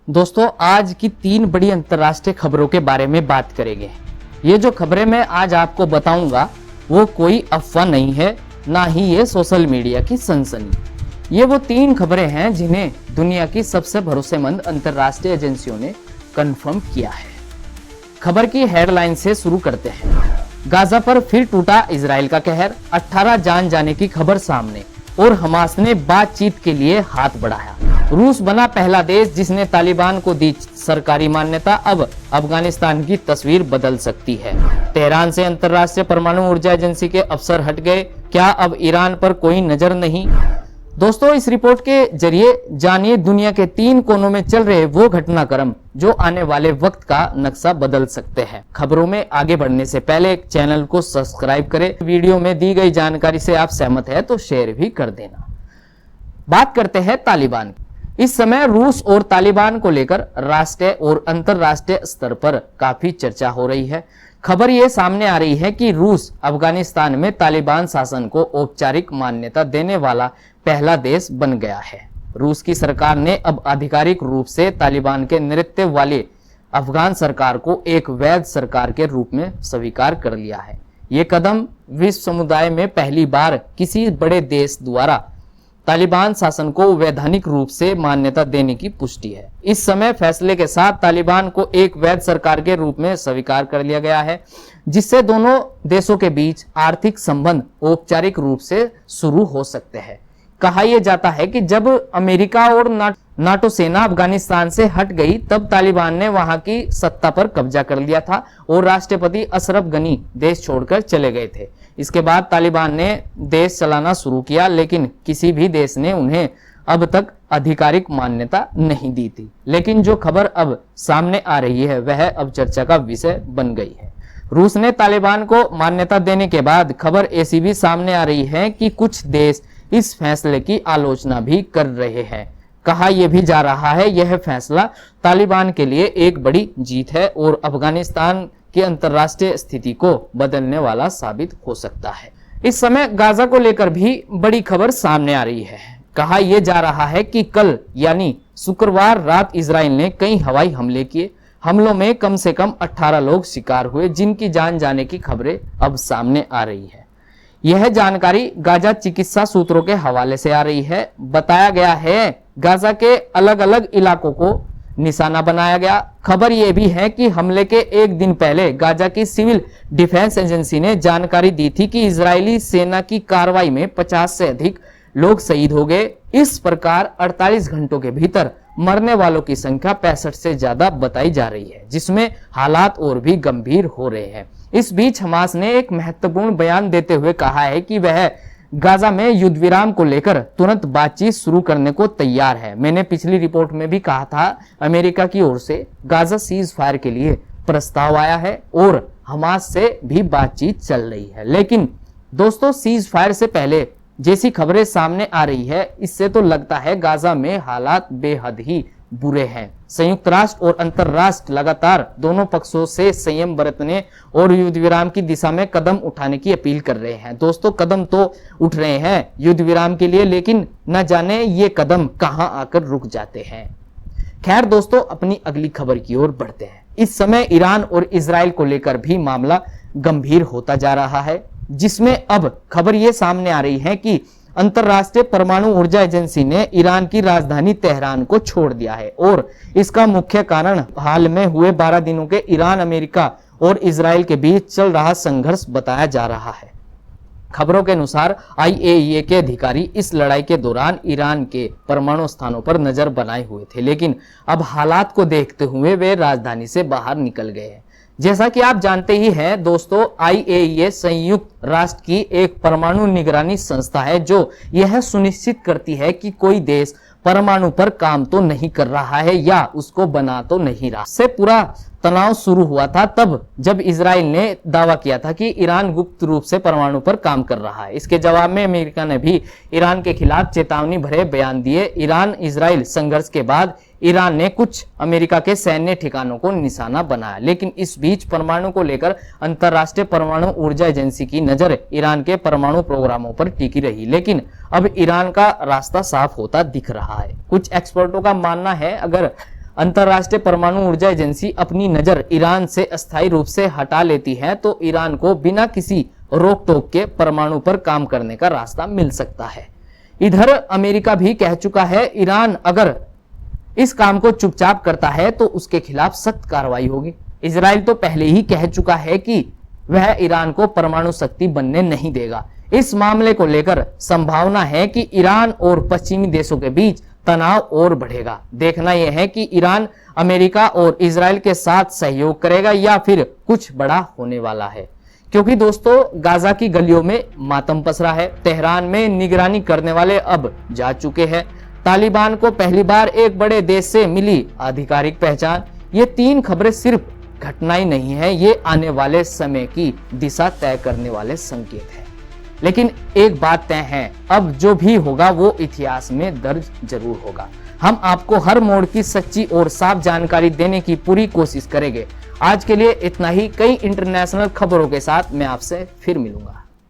दोस्तों आज की 3 बड़ी अंतर्राष्ट्रीय खबरों के बारे में बात करेंगे। ये जो खबरें मैं आज आपको बताऊंगा वो कोई अफवाह नहीं है, ना ही ये सोशल मीडिया की सनसनी। ये वो 3 खबरें हैं जिन्हें दुनिया की सबसे भरोसेमंद अंतर्राष्ट्रीय एजेंसियों ने कंफर्म किया है। खबर की हेडलाइन से शुरू करते हैं। गाजा पर फिर टूटा इजराइल का कहर, 18 जान जाने की खबर सामने और हमास ने बातचीत के लिए हाथ बढ़ाया। रूस बना पहला देश जिसने तालिबान को दी सरकारी मान्यता, अब अफगानिस्तान की तस्वीर बदल सकती है। तेहरान से अंतर्राष्ट्रीय परमाणु ऊर्जा एजेंसी के अफसर हट गए, क्या अब ईरान पर कोई नजर नहीं? दोस्तों इस रिपोर्ट के जरिए जानिए दुनिया के 3 कोनों में चल रहे वो घटनाक्रम जो आने वाले वक्त का नक्शा बदल सकते हैं। खबरों में आगे बढ़ने से पहले चैनल को सब्सक्राइब करें। वीडियो में दी गई जानकारी से आप सहमत है तो शेयर भी कर देना। बात करते हैं तालिबान। इस समय रूस और तालिबान को लेकर राष्ट्रीय और अंतरराष्ट्रीय स्तर पर काफी चर्चा हो रही है। खबर ये सामने आ रही है कि रूस अफगानिस्तान में तालिबान शासन को औपचारिक मान्यता देने वाला पहला देश बन गया है। रूस की सरकार ने अब आधिकारिक रूप से तालिबान के नेतृत्व वाली अफगान सरकार को एक वैध सरकार के रूप में स्वीकार कर लिया है। ये कदम विश्व समुदाय में पहली बार किसी बड़े देश द्वारा तालिबान शासन को वैधानिक रूप से मान्यता देने की पुष्टि है। इस समय फैसले के साथ तालिबान को एक वैध सरकार के रूप में स्वीकार कर लिया गया है, जिससे दोनों देशों के बीच आर्थिक संबंध औपचारिक रूप से शुरू हो सकते हैं। कहा यह जाता है कि जब अमेरिका और नाटो सेना अफगानिस्तान से हट गई तब तालिबान ने वहां की सत्ता पर कब्जा कर लिया था और राष्ट्रपति अशरफ गनी देश छोड़कर चले गए थे। इसके बाद तालिबान ने देश चलाना शुरू किया, लेकिन किसी भी देश ने उन्हें अब तक आधिकारिक मान्यता नहीं दी थी। लेकिन जो खबर अब सामने आ रही है वह अब चर्चा का विषय बन गई है। रूस ने तालिबान को मान्यता देने के बाद खबर ऐसी भी सामने आ रही है कि कुछ देश इस फैसले की आलोचना भी कर रहे हैं। कहा यह भी जा रहा है यह फैसला तालिबान के लिए एक बड़ी जीत है और अफगानिस्तान की अंतर्राष्ट्रीय स्थिति को बदलने वाला साबित हो सकता है। इस समय गाजा को लेकर भी बड़ी खबर सामने आ रही है। कहा यह जा रहा है कि कल यानी शुक्रवार रात इजराइल ने कई हवाई हमले किए। हमलों में कम से कम 18 लोग शिकार हुए, जिनकी जान जाने की खबरें अब सामने आ रही है। यह जानकारी गाजा चिकित्सा सूत्रों के हवाले से आ रही है। बताया गया है गाजा के अलग अलग इलाकों को निशाना बनाया गया। खबर यह भी है कि हमले के एक दिन पहले गाजा की सिविल डिफेंस एजेंसी ने जानकारी दी थी कि इजरायली सेना की कार्रवाई में 50 से अधिक लोग शहीद हो गए। इस प्रकार 48 घंटों के भीतर मरने वालों की संख्या 65 से ज्यादा बताई जा रही है, जिसमें हालात और भी गंभीर हो रहे हैं। इस बीच हमास ने एक महत्वपूर्ण बयान देते हुए कहा है कि वह गाजा में युद्ध विराम को लेकर तुरंत बातचीत शुरू करने को तैयार है। मैंने पिछली रिपोर्ट में भी कहा था अमेरिका की ओर से गाजा सीज फायर के लिए प्रस्ताव आया है और हमास से भी बातचीत चल रही है। लेकिन दोस्तों सीज फायर से पहले जैसी खबरें सामने आ रही है इससे तो लगता है गाजा में हालात बेहद ही बुरे हैं। संयुक्त राष्ट्र और अंतरराष्ट्र लगातार दोनों पक्षों से संयम बरतने और युद्ध विराम की दिशा में कदम उठाने की अपील कर रहे हैं। दोस्तों कदम तो उठ रहे हैं युद्ध विराम के लिए, लेकिन न जाने ये कदम कहां आकर रुक जाते हैं। खैर दोस्तों अपनी अगली खबर की ओर बढ़ते हैं। इस समय ईरान और इजराइल को लेकर भी मामला गंभीर होता जा रहा है, जिसमें अब खबर ये सामने आ रही है कि अंतरराष्ट्रीय परमाणु ऊर्जा एजेंसी ने ईरान की राजधानी तेहरान को छोड़ दिया है और इसका मुख्य कारण हाल में हुए 12 दिनों के ईरान, अमेरिका और इजराइल के बीच चल रहा संघर्ष बताया जा रहा है। खबरों के अनुसार IAEA के अधिकारी इस लड़ाई के दौरान ईरान के परमाणु स्थानों पर नजर बनाए हुए थे, लेकिन अब हालात को देखते हुए वे राजधानी से बाहर निकल गए हैं। जैसा कि आप जानते ही हैं दोस्तों, IAEA संयुक्त राष्ट्र की एक परमाणु निगरानी संस्था है जो यह सुनिश्चित करती है कि कोई देश परमाणु पर काम तो नहीं कर रहा है या उसको बना तो नहीं रहा। से पूरा तनाव शुरू हुआ था तब जब इजराइल ने दावा किया था कि ईरान गुप्त रूप से परमाणु पर काम कर रहा है। इसके जवाब में अमेरिका ने भी ईरान के खिलाफ चेतावनी भरे बयान दिए। ईरान इजराइल संघर्ष के बाद ईरान ने कुछ अमेरिका के सैन्य ठिकानों को निशाना बनाया, लेकिन इस बीच परमाणु को लेकर अंतरराष्ट्रीय परमाणु ऊर्जा एजेंसी की नजर ईरान के परमाणु प्रोग्रामों पर टिकी रही। लेकिन अब ईरान का रास्ता साफ होता दिख रहा है। कुछ एक्सपर्टों का मानना है अगर अंतरराष्ट्रीय परमाणु ऊर्जा एजेंसी अपनी नजर ईरान से अस्थायी रूप से हटा लेती है तो ईरान को बिना किसी रोक टोक के परमाणु पर काम करने का रास्ता मिल सकता है। इधर अमेरिका भी कह चुका है ईरान अगर इस काम को चुपचाप करता है तो उसके खिलाफ सख्त कार्रवाई होगी। इजराइल तो पहले ही कह चुका है कि वह ईरान को परमाणु शक्ति बनने नहीं देगा। इस मामले को लेकर संभावना है कि ईरान और पश्चिमी देशों के बीच तनाव और बढ़ेगा। देखना यह है कि ईरान अमेरिका और इजराइल के साथ सहयोग करेगा या फिर कुछ बड़ा होने वाला है, क्योंकि दोस्तों गाजा की गलियों में मातम पसरा है। तेहरान में निगरानी करने वाले अब जा चुके हैं। तालिबान को पहली बार एक बड़े देश से मिली आधिकारिक पहचान। ये 3 खबरें सिर्फ घटना ही नहीं है, ये आने वाले समय की दिशा तय करने वाले संकेत है। लेकिन एक बात तय है, अब जो भी होगा वो इतिहास में दर्ज जरूर होगा। हम आपको हर मोड़ की सच्ची और साफ जानकारी देने की पूरी कोशिश करेंगे। आज के लिए इतना ही। कई इंटरनेशनल खबरों के साथ मैं आपसे फिर मिलूंगा।